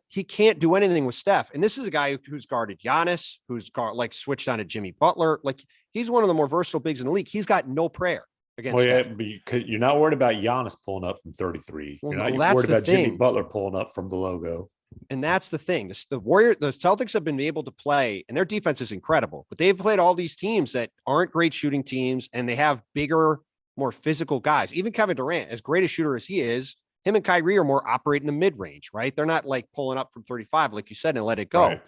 do anything with Steph. And this is a guy who's guarded Giannis, who's switched on to Jimmy Butler. Like, he's one of the more versatile bigs in the league. He's got no prayer against Steph.
But you're not worried about Giannis pulling up from 33. You're not worried about Jimmy Butler pulling up from the logo.
And that's the thing. The Celtics have been able to play, and their defense is incredible, but they've played all these teams that aren't great shooting teams, and they have bigger, more physical guys. Even Kevin Durant, as great a shooter as he is, him and Kyrie are more operating the mid-range, right? They're not like pulling up from 35, like you said, and let it go. Right.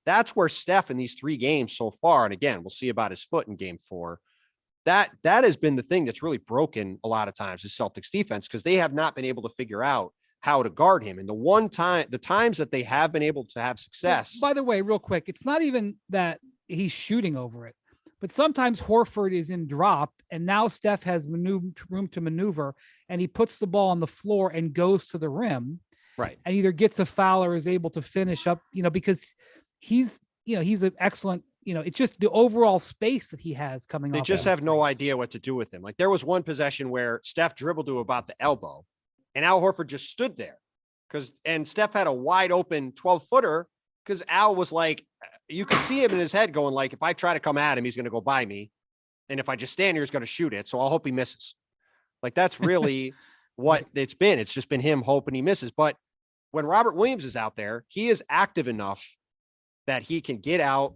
That's where Steph in these 3 games so far, and again, we'll see about his foot in game 4. That has been the thing that's really broken a lot of times is Celtics defense, because they have not been able to figure out how to guard him. And the times that they have been able to have success.
By the way, real quick, it's not even that he's shooting over it, but sometimes Horford is in drop, and now Steph has room to maneuver, and he puts the ball on the floor and goes to the rim.
Right.
And either gets a foul or is able to finish up, because he's an excellent, it's just the overall space that he has coming off.
They just have no idea what to do with him. Like, there was one possession where Steph dribbled to about the elbow, and Al Horford just stood there and Steph had a wide open 12-footer, because Al was like, you could see him in his head going like, if I try to come at him, he's going to go by me. And if I just stand here, he's going to shoot it. So I'll hope he misses. Like, that's really what it's been. It's just been him hoping he misses. But when Robert Williams is out there, he is active enough that he can get out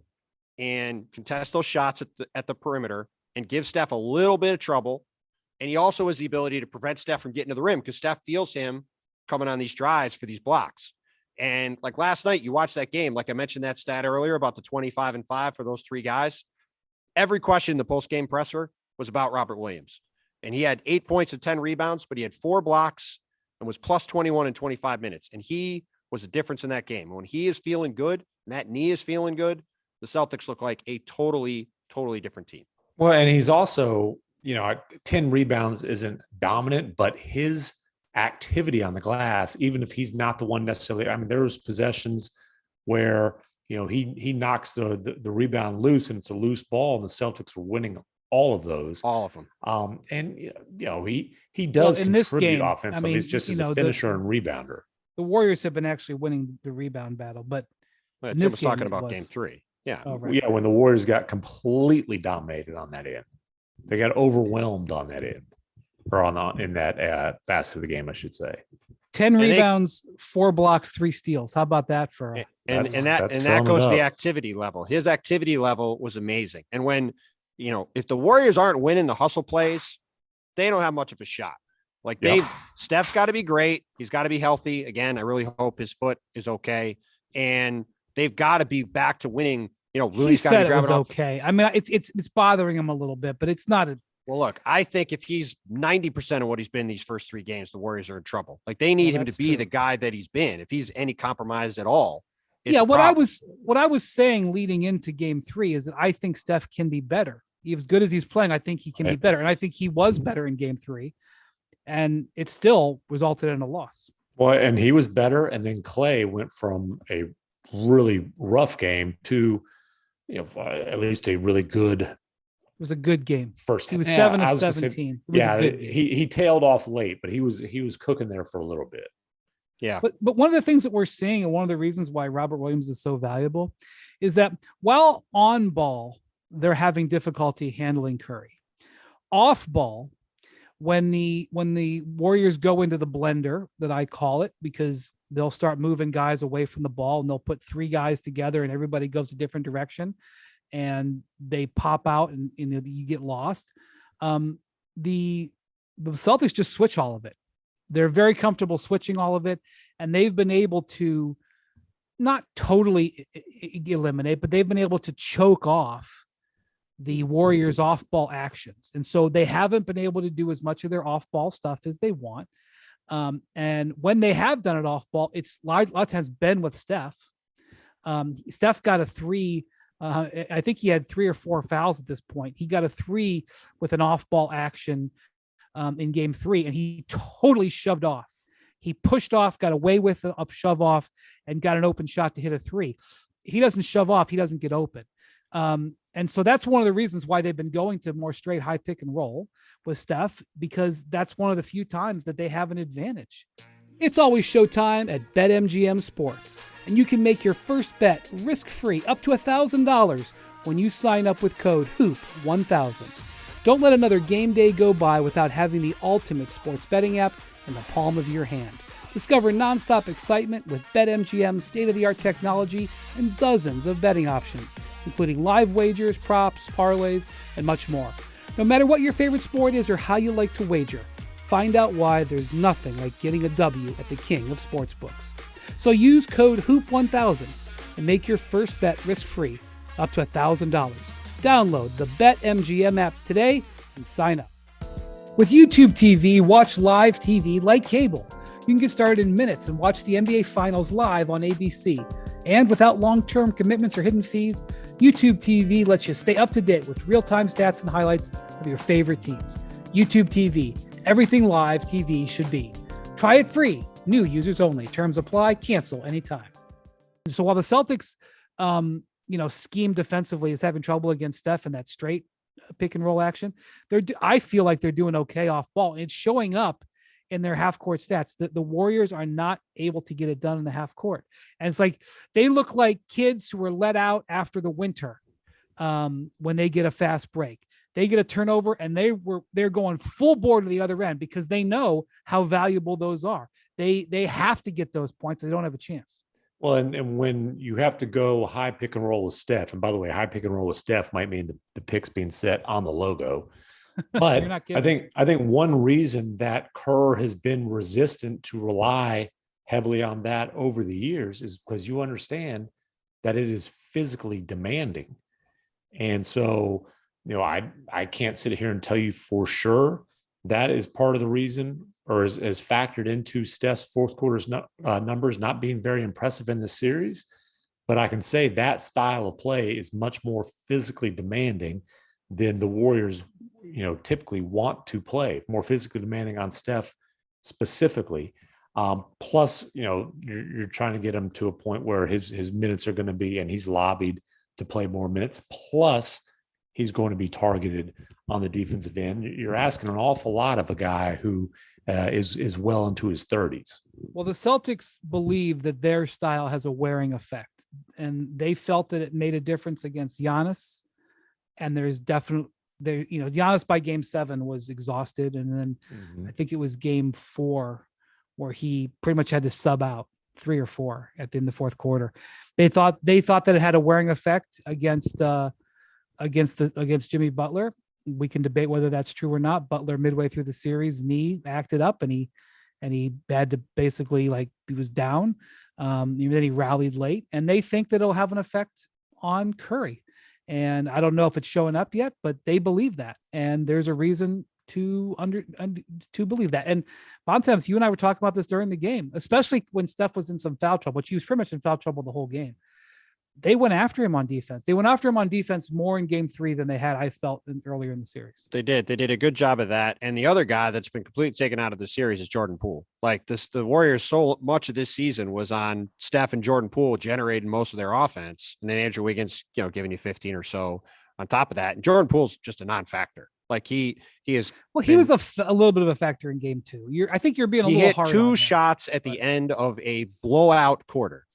and contest those shots at the perimeter and give Steph a little bit of trouble. And he also has the ability to prevent Steph from getting to the rim, because Steph feels him coming on these drives for these blocks. And like last night, you watched that game. Like I mentioned that stat earlier about the 25-5 for those 3 guys. Every question in the post-game presser was about Robert Williams. And he had 8 points and 10 rebounds, but he had 4 blocks and was plus 21 in 25 minutes. And he was a difference in that game. When he is feeling good and that knee is feeling good, the Celtics look like a totally, totally different team.
Well, and he's also, 10 rebounds isn't dominant, but his activity on the glass, even if he's not the one necessarily. I mean, there was possessions where, he knocks the rebound loose and it's a loose ball, and the Celtics were winning all of those.
All of them.
And he does
in this
contribute
game,
offensively. It's just as a finisher and rebounder.
The Warriors have been actually winning the rebound battle, but
Tim was talking about game 3. Yeah.
Oh, right.
Yeah, when the Warriors got completely dominated on that end. They got overwhelmed on that end, or in that facet of the game, I should say.
10 rebounds, 4 blocks, 3 steals. How about that for?
That goes to the activity level. His activity level was amazing. And when, if the Warriors aren't winning the hustle plays, they don't have much of a shot. Like Steph's got to be great. He's got to be healthy. Again, I really hope his foot is okay. And they've got to be back to winning. Looney's got to be grabbing off.
Okay. I mean, it's bothering him a little bit, but it's not
Well, look, I think if he's 90% of what he's been these first 3 games, the Warriors are in trouble. Like they need him to be the guy that he's been. If he's any compromised at all.
What I was saying leading into game 3 is that I think Steph can be better. As good as he's playing, I think he can be better. And I think he was better in game 3. And it still resulted in a loss.
Well, and he was better. And then Clay went from a really rough game to, at least a really good. It
was a good game.
First,
he was 7 of 17.
He tailed off late, but he was cooking there for a little bit.
Yeah.
But one of the things that we're seeing, and one of the reasons why Robert Williams is so valuable, is that while on ball, they're having difficulty handling Curry. Off ball, when the Warriors go into the blender, that I call it, because they'll start moving guys away from the ball and they'll put 3 guys together and everybody goes a different direction and they pop out and you get lost. The Celtics just switch all of it. They're very comfortable switching all of it, and they've been able to not totally eliminate, but they've been able to choke off the Warriors off-ball actions. And so they haven't been able to do as much of their off-ball stuff as they want. And when they have done it off-ball, it's a lot of times been with Steph. Steph got a 3. I think he had 3 or 4 fouls at this point. He got a 3 with an off-ball action in game 3, and he totally shoved off. He pushed off, got away with a shove off, and got an open shot to hit a 3. He doesn't shove off. He doesn't get open. And so that's one of the reasons why they've been going to more straight high pick and roll with Steph, because that's one of the few times that they have an advantage. It's always showtime at BetMGM Sports, and you can make your first bet risk-free up to $1,000 when you sign up with code HOOP1000. Don't let another game day go by without having the ultimate sports betting app in the palm of your hand. Discover nonstop excitement with BetMGM's state-of-the-art technology and dozens of betting options, including live wagers, props, parlays, and much more. No matter what your favorite sport is or how you like to wager, find out why there's nothing like getting a W at the king of sportsbooks. So use code HOOP1000 and make your first bet risk-free up to $1,000. Download the BetMGM app today and sign up. With YouTube TV, watch live TV like cable. You can get started in minutes and watch the NBA Finals live on ABC. And without long-term commitments or hidden fees, YouTube TV lets you stay up to date with real-time stats and highlights of your favorite teams. YouTube TV, everything live TV should be. Try it free. New users only. Terms apply. Cancel anytime. So while the Celtics, scheme defensively is having trouble against Steph in that straight pick and roll action, I feel like they're doing okay off ball. It's showing up in their half court stats. The Warriors are not able to get it done in the half court. And it's like, they look like kids who were let out after the winter when they get a fast break. They get a turnover and they're going full board to the other end because they know how valuable those are. They have to get those points. They don't have a chance.
Well, and when you have to go high pick and roll with Steph, and by the way, high pick and roll with Steph might mean the picks being set on the logo. But I think one reason that Kerr has been resistant to rely heavily on that over the years is because you understand that it is physically demanding. And so, I can't sit here and tell you for sure that is part of the reason, or is factored into Steph's fourth quarter's numbers not being very impressive in this series. But I can say that style of play is much more physically demanding than the Warriors, typically want to play. More physically demanding on Steph specifically. Plus, you're trying to get him to a point where his minutes are going to be, and he's lobbied to play more minutes. Plus, he's going to be targeted on the defensive end. You're asking an awful lot of a guy who is well into his 30s.
Well, the Celtics believe that their style has a wearing effect, and they felt that it made a difference against Giannis. And there's definitely Giannis by game 7 was exhausted, and then I think it was game 4 where he pretty much had to sub out 3 or 4 in the fourth quarter. They thought that it had a wearing effect against Jimmy Butler. We can debate whether that's true or not. Butler midway through the series knee acted up, and he had to basically, like, he was down. Then he rallied late, and they think that it'll have an effect on Curry. And I don't know if it's showing up yet, but they believe that, and there's a reason to believe that. And Bontemps, you and I were talking about this during the game, especially when Steph was in some foul trouble, which he was pretty much in foul trouble the whole game. They went after him on defense. They went after him on defense more in game 3 than they had, I felt, earlier in the series.
They did a good job of that. And the other guy that's been completely taken out of the series is Jordan Poole. Like the Warriors, so much of this season was on Steph and Jordan Poole generating most of their offense. And then Andrew Wiggins, giving you 15 or so on top of that. And Jordan Poole's just a non-factor. Like he is.
Well, he was a little bit of a factor in game 2. I think you're being a little hard.
He hit 2 shots at the end of a blowout quarter.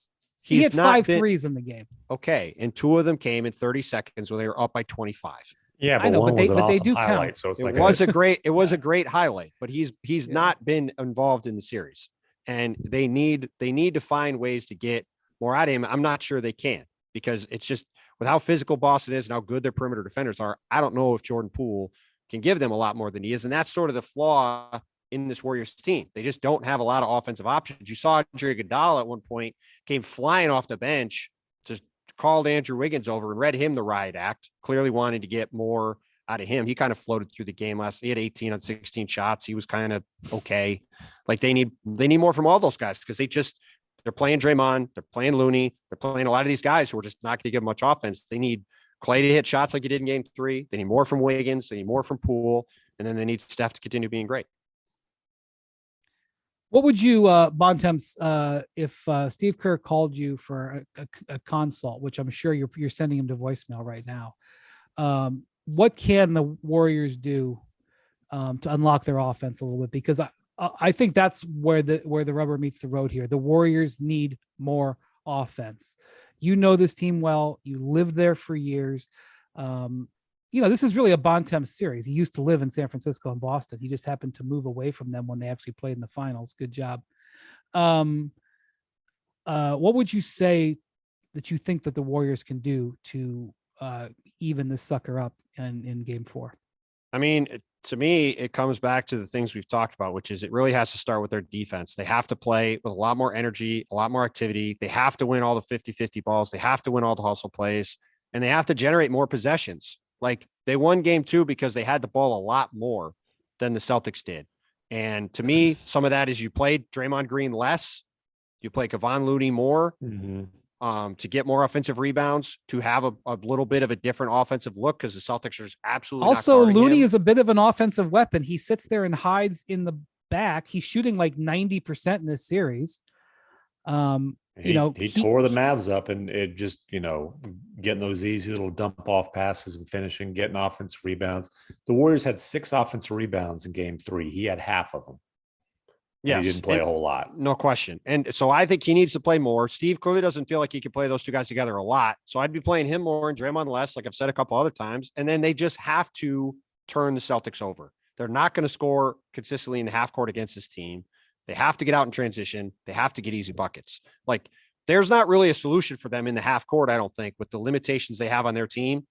He hit 5 threes in the game.
Okay, and 2 of them came in 30 seconds when they were up by 25.
Yeah, but one was an awesome highlight. So
it was a great highlight, but he's not been involved in the series, and they need to find ways to get more out of him. I'm not sure they can, because it's just with how physical Boston is and how good their perimeter defenders are. I don't know if Jordan Poole can give them a lot more than he is, and that's sort of the flaw in this Warriors team. They just don't have a lot of offensive options. You saw Andre Iguodala at one point came flying off the bench, just called Andrew Wiggins over and read him the riot act, clearly wanting to get more out of him. He kind of floated through the game he had 18 on 16 shots. He was kind of okay. Like they need more from all those guys, because they're playing Draymond, they're playing Looney, they're playing a lot of these guys who are just not going to give much offense. They need Clay to hit shots like he did in game 3. They need more from Wiggins. They need more from Poole. And then they need Steph to continue being great.
What would you, Bontemps, if Steve Kerr called you for a consult, which I'm sure you're sending him to voicemail right now? What can the Warriors do to unlock their offense a little bit? Because I think that's where the rubber meets the road here. The Warriors need more offense. You know this team well. You lived there for years. This is really a Bontemps series. He used to live in San Francisco and Boston. He just happened to move away from them when they actually played in the finals. Good job. What would you say that you think that the Warriors can do to even this sucker up in game 4?
I mean, to me, it comes back to the things we've talked about, which is it really has to start with their defense. They have to play with a lot more energy, a lot more activity. They have to win all the 50-50 balls. They have to win all the hustle plays, and they have to generate more possessions. Like they won game 2 because they had the ball a lot more than the Celtics did. And to me, some of that is you played Draymond Green less, you play Kevon Looney more, to get more offensive rebounds, to have a little bit of a different offensive look, because the Celtics are just absolutely
also
not
Looney
him.
Is a bit of an offensive weapon. He sits there and hides in the back. He's shooting like 90% in this series. He
tore the Mavs up, and it just, getting those easy little dump off passes and finishing, getting offensive rebounds. The Warriors had 6 offensive rebounds in game 3. He had half of them.
Yes.
He didn't play a whole lot.
No question. And so I think he needs to play more. Steve clearly doesn't feel like he can play those 2 guys together a lot. So I'd be playing him more and Draymond less, like I've said a couple other times. And then they just have to turn the Celtics over. They're not going to score consistently in the half court against this team. They have to get out in transition. They have to get easy buckets. Like there's not really a solution for them in the half court, I don't think, with the limitations they have on their team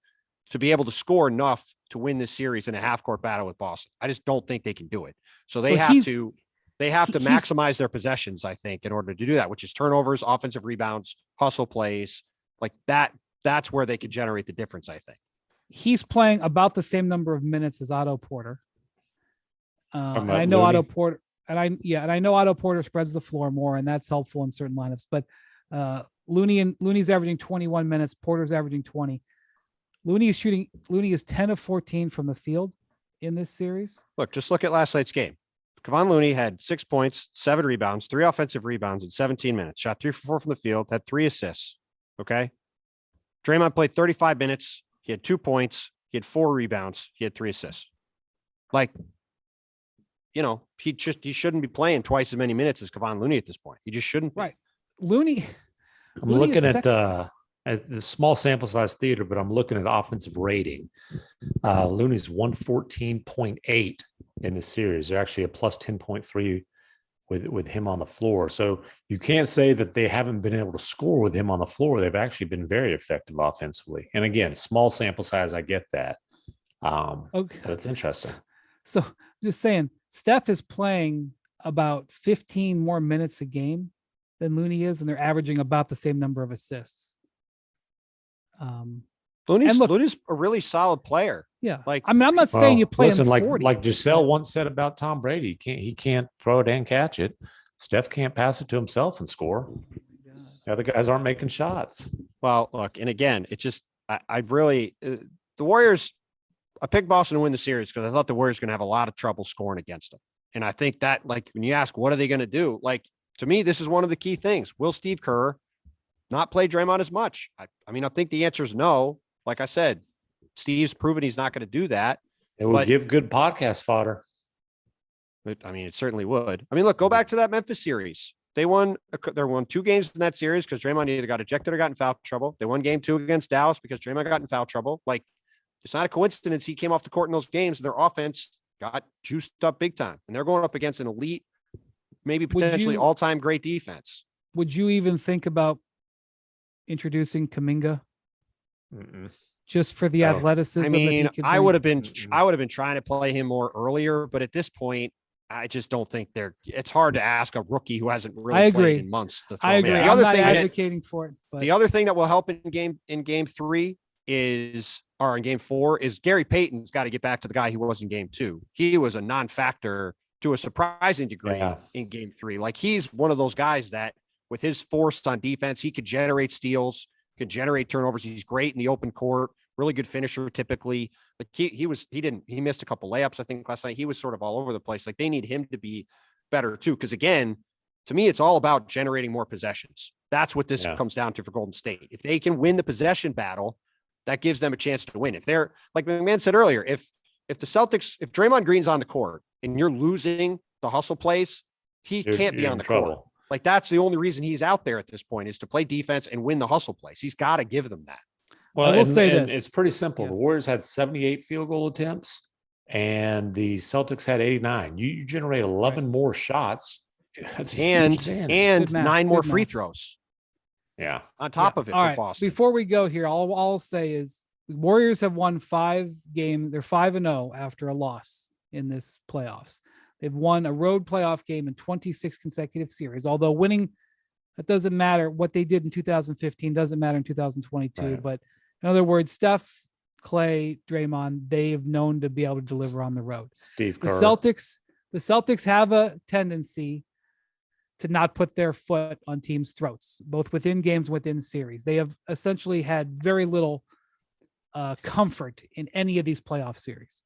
to be able to score enough to win this series in a half court battle with Boston. I just don't think they can do it. So they have to maximize their possessions, I think, in order to do that, which is turnovers, offensive rebounds, hustle plays like that. That's where they could generate the difference, I think.
He's playing about the same number of minutes as Otto Porter. And I know
Looney.
Otto Porter. And I know Otto Porter spreads the floor more, and that's helpful in certain lineups. But Looney's averaging 21 minutes. Porter's averaging 20. Looney is 10 of 14 from the field in this series.
Just look at last night's game. Kevon Looney had 6 points, 7 rebounds, 3 offensive rebounds in 17 minutes, shot 3 for 4 from the field, had 3 assists. Okay. Draymond played 35 minutes. He had 2 points. He had 4 rebounds. He had 3 assists. Like, he shouldn't be playing twice as many minutes as Kevon Looney at this point. He just shouldn't be.
Right. Looney.
I'm looking at as the small sample size theater, but I'm looking at offensive rating. Looney's 114.8 in the series. They're actually a plus 10.3 with him on the floor. So you can't say that they haven't been able to score with him on the floor. They've actually been very effective offensively. And again, small sample size, I get that.
Okay.
But it's interesting.
So just saying, Steph is playing about 15 more minutes a game than Looney is, and they're averaging about the same number of assists.
Looney's a really solid player.
Yeah.
Like,
I'm not saying you play him 40.
like Giselle once said about Tom Brady, he can't throw it and catch it. Steph can't pass it to himself and score. The other guys aren't making shots.
Well, look, and again, it's just I really the Warriors. I picked Boston to win the series because I thought the Warriors going to have a lot of trouble scoring against them. And I think that, like, when you ask what are they going to do, like, to me, this is one of the key things. Will Steve Kerr not play Draymond as much? I mean, I think the answer is no. Like I said, Steve's proven he's not going to do that.
It would give good podcast fodder.
I mean, it certainly would. I mean, look, go back to that Memphis series. They won 2 games in that series because Draymond either got ejected or got in foul trouble. They won game 2 against Dallas because Draymond got in foul trouble. Like, it's not a coincidence he came off the court in those games. Their offense got juiced up big time. And they're going up against an elite, maybe potentially all-time great defense.
Would you even think about introducing Kuminga? Just for the athleticism?
I mean, I would have been trying to play him more earlier, but at this point, I just don't think it's hard to ask a rookie who hasn't really played in months to throw
I agree.
him in.
I'm not advocating for it. But
the other thing that will help in game 3 in game 4 is Gary Payton's got to get back to the guy he was in game 2. He was a non-factor to a surprising degree in game 3. Like, he's one of those guys that with his force on defense, he could generate steals, could generate turnovers. He's great in the open court, really good finisher typically. But he missed a couple layups, I think, last night. He was sort of all over the place. Like, they need him to be better too. Because again, to me, it's all about generating more possessions. That's what this comes down to for Golden State. If they can win the possession battle, that gives them a chance to win. If they're, like McMahon said earlier, if the Celtics, if Draymond Green's on the court and you're losing the hustle plays, he can't be on the court. Like, that's the only reason he's out there at this point, is to play defense and win the hustle plays. He's got to give them that.
Well, I will say this. It's pretty simple. The Warriors had 78 field goal attempts and the Celtics had 89. You generate 11 more shots.
And 9 more free throws.
Yeah.
On top of it for Boston.
Before we go here, all I'll say is the Warriors have won 5 games. They're 5-0 after a loss in this playoffs. They've won a road playoff game in 26 consecutive series, although winning, that doesn't matter. What they did in 2015 doesn't matter in 2022. Right. But in other words, Steph, Clay, Draymond, they've known to be able to deliver on the road.
Steve Kerr.
The Celtics have a tendency to not put their foot on teams' throats, both within games, within series. They have essentially had very little comfort in any of these playoff series.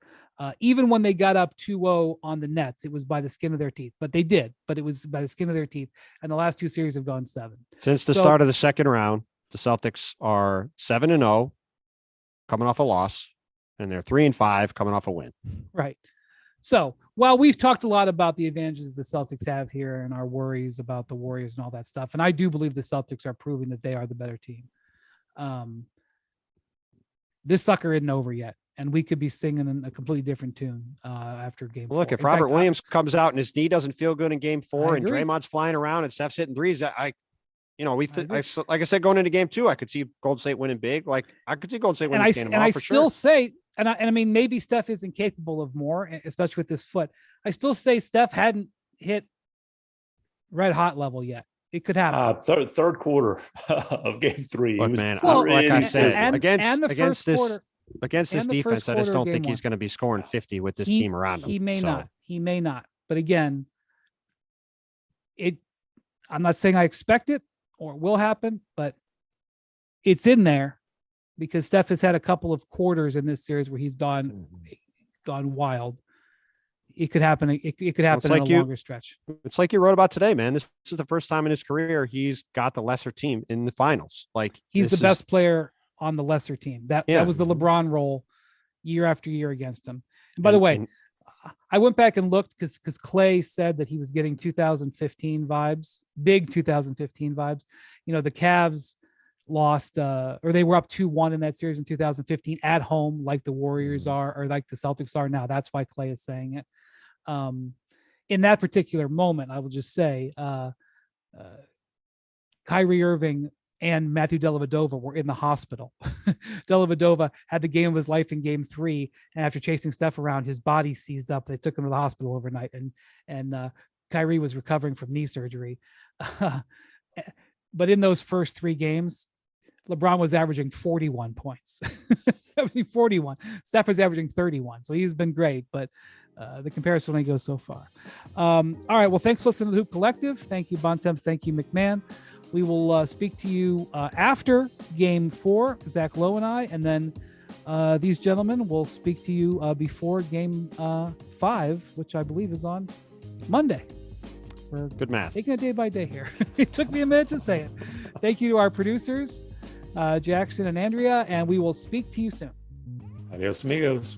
Even when they got up 2-0 on the Nets, it was by the skin of their teeth. But it was by the skin of their teeth. And the last 2 series have gone 7.
Since the start of the second round, the Celtics are 7-0, coming off a loss, and they're 3-5, coming off a win.
Right. So while we've talked a lot about the advantages the Celtics have here and our worries about the Warriors and all that stuff, and I do believe the Celtics are proving that they are the better team. This sucker isn't over yet, and we could be singing a completely different tune after game 4.
Look, if Robert Williams comes out and his knee doesn't feel good in game 4 and Draymond's flying around and Steph's hitting threes, like I said, going into game 2, I could see Golden State winning big. Like, I could see Golden State winning this game.
And I still say, and I mean, maybe Steph isn't capable of more, especially with this foot. I still say Steph hadn't hit red hot level yet. It could happen.
Third quarter of game 3.
Look, man, like I said, against this defense, I just don't think he's going to be scoring 50 with this team around him.
He may not. But again, I'm not saying I expect it or it will happen, but it's in there because Steph has had a couple of quarters in this series where he's gone wild. it could happen. It could happen in a longer stretch.
It's like you wrote about today, man. This is the first time in his career he's got the lesser team in the finals. Like
he's the best player on the lesser team. That was the LeBron role year after year against him. And by the way, I went back and looked because Clay said that he was getting 2015 vibes, big 2015 vibes. You know, the Cavs lost or they were up 2-1 in that series in 2015 at home, like the Warriors are, or like the Celtics are now. That's why Clay is saying it. In that particular moment, I will just say Kyrie Irving and Matthew Dellavedova were in the hospital. Dellavedova had the game of his life in game 3. And after chasing Steph around, his body seized up. They took him to the hospital overnight. And Kyrie was recovering from knee surgery. But in those first 3 games, LeBron was averaging 41 points. 41. Steph was averaging 31. So he's been great, but the comparison only goes so far. All right. Well, thanks for listening to the Hoop Collective. Thank you, Bontemps. Thank you, MacMahon. We will speak to you after game 4, Zach Lowe and I, and then these gentlemen will speak to you before game 5, which I believe is on Monday. We're
good math.
Taking it day by day here. It took me a minute to say it. Thank you to our producers, Jackson and Andrea, and we will speak to you soon.
Adios, amigos.